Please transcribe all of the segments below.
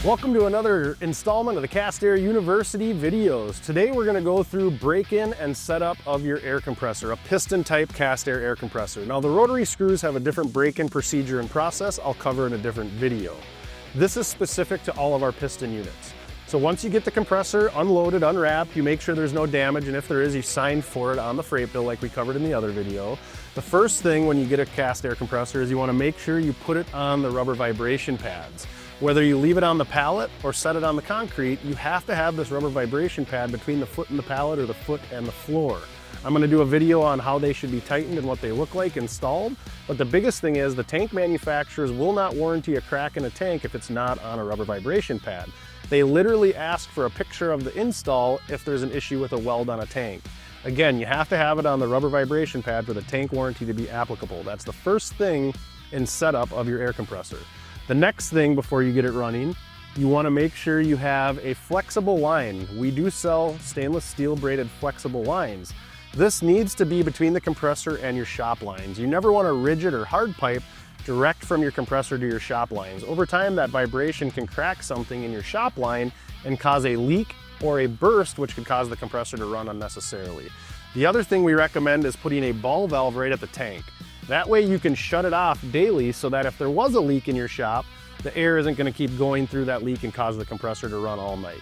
Welcome to another installment of the Castair University videos. Today we're going to go through break-in and setup of your air compressor, a piston type Castair air compressor. Now the rotary screws have a different break-in procedure and process I'll cover in a different video. This is specific to all of our piston units. So once you get the compressor unloaded, unwrapped, you make sure there's no damage, and if there is, you sign for it on the freight bill like we covered in the other video. The first thing when you get a Castair compressor is you want to make sure you put it on the rubber vibration pads. Whether you leave it on the pallet or set it on the concrete, you have to have this rubber vibration pad between the foot and the pallet or the foot and the floor. I'm going to do a video on how they should be tightened and what they look like installed, but the biggest thing is the tank manufacturers will not warranty a crack in a tank if it's not on a rubber vibration pad. They literally ask for a picture of the install if there's an issue with a weld on a tank. Again, you have to have it on the rubber vibration pad for the tank warranty to be applicable. That's the first thing in setup of your air compressor. The next thing before you get it running, you want to make sure you have a flexible line. We do sell stainless steel braided flexible lines. This needs to be between the compressor and your shop lines. You never want a rigid or hard pipe direct from your compressor to your shop lines. Over time, that vibration can crack something in your shop line and cause a leak or a burst, which could cause the compressor to run unnecessarily. The other thing we recommend is putting a ball valve right at the tank. That way you can shut it off daily so that if there was a leak in your shop, the air isn't going to keep going through that leak and cause the compressor to run all night.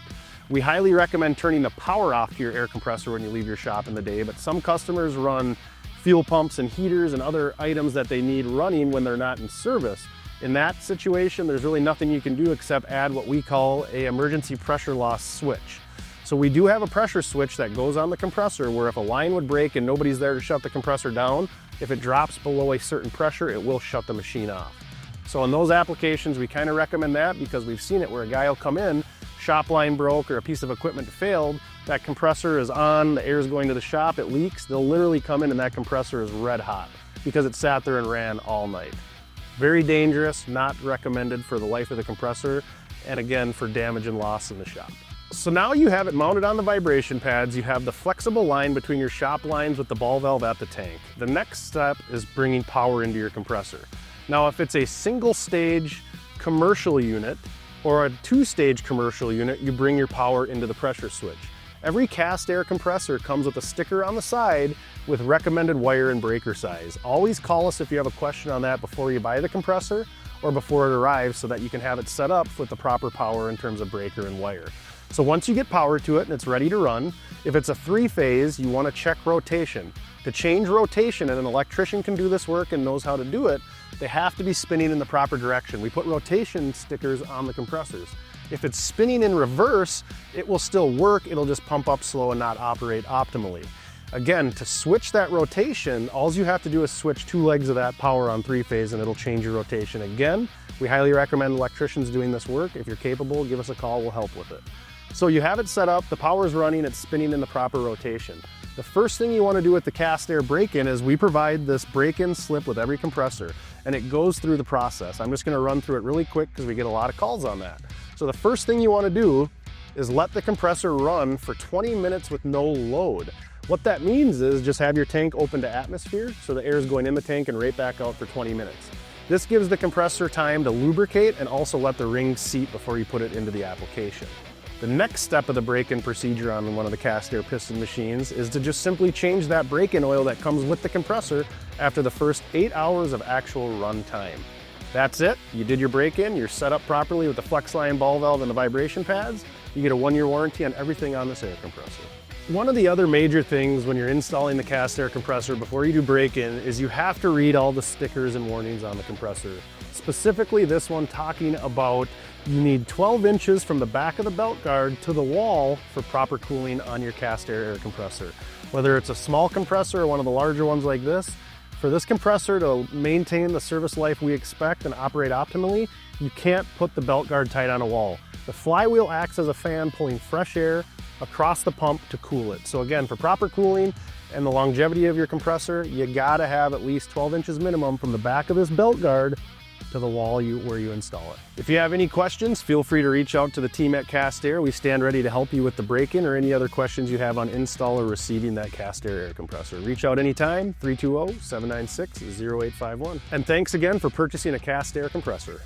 We highly recommend turning the power off to your air compressor when you leave your shop in the day, but some customers run fuel pumps and heaters and other items that they need running when they're not in service. In that situation, there's really nothing you can do except add what we call an emergency pressure loss switch. So we do have a pressure switch that goes on the compressor where if a line would break and nobody's there to shut the compressor down, if it drops below a certain pressure, it will shut the machine off. So in those applications, we kind of recommend that because we've seen it where a guy will come in, shop line broke or a piece of equipment failed, that compressor is on, the air is going to the shop, it leaks, they'll literally come in and that compressor is red hot because it sat there and ran all night. Very dangerous, not recommended for the life of the compressor, and again, for damage and loss in the shop. So now you have it mounted on the vibration pads, you have the flexible line between your shop lines with the ball valve at the tank. The next step is bringing power into your compressor. Now if it's a single stage commercial unit or a two-stage commercial unit, you bring your power into the pressure switch. Every Castair compressor comes with a sticker on the side with recommended wire and breaker size. Always call us if you have a question on that before you buy the compressor or before it arrives so that you can have it set up with the proper power in terms of breaker and wire. So once you get power to it and it's ready to run, if it's a three-phase, you want to check rotation. To change rotation, and an electrician can do this work and knows how to do it, they have to be spinning in the proper direction. We put rotation stickers on the compressors. If it's spinning in reverse, it will still work, it'll just pump up slow and not operate optimally. Again, to switch that rotation, all you have to do is switch two legs of that power on three-phase and it'll change your rotation. Again, we highly recommend electricians doing this work. If you're capable, give us a call, we'll help with it. So you have it set up, the power's running, it's spinning in the proper rotation. The first thing you want to do with the Castair break-in is we provide this break-in slip with every compressor, and it goes through the process. I'm just going to run through it really quick because we get a lot of calls on that. So the first thing you want to do is let the compressor run for 20 minutes with no load. What that means is just have your tank open to atmosphere so the air is going in the tank and right back out for 20 minutes. This gives the compressor time to lubricate and also let the rings seat before you put it into the application. The next step of the break-in procedure on one of the Castair piston machines is to just simply change that break-in oil that comes with the compressor after the first 8 hours of actual run time. That's it. You did your break-in, you're set up properly with the flex line ball valve and the vibration pads. You get a 1-year warranty on everything on this air compressor. One of the other major things when you're installing the Castair compressor before you do break-in is you have to read all the stickers and warnings on the compressor. Specifically this one talking about you need 12 inches from the back of the belt guard to the wall for proper cooling on your Castair air compressor. Whether it's a small compressor or one of the larger ones like this, for this compressor to maintain the service life we expect and operate optimally, you can't put the belt guard tight on a wall. The flywheel acts as a fan pulling fresh air across the pump to cool it. So again, for proper cooling and the longevity of your compressor, you gotta have at least 12 inches minimum from the back of this belt guard to the wall where you install it. If you have any questions, feel free to reach out to the team at Castair. We stand ready to help you with the break-in or any other questions you have on install or receiving that Castair air compressor. Reach out anytime, 320-796-0851. And thanks again for purchasing a Castair compressor.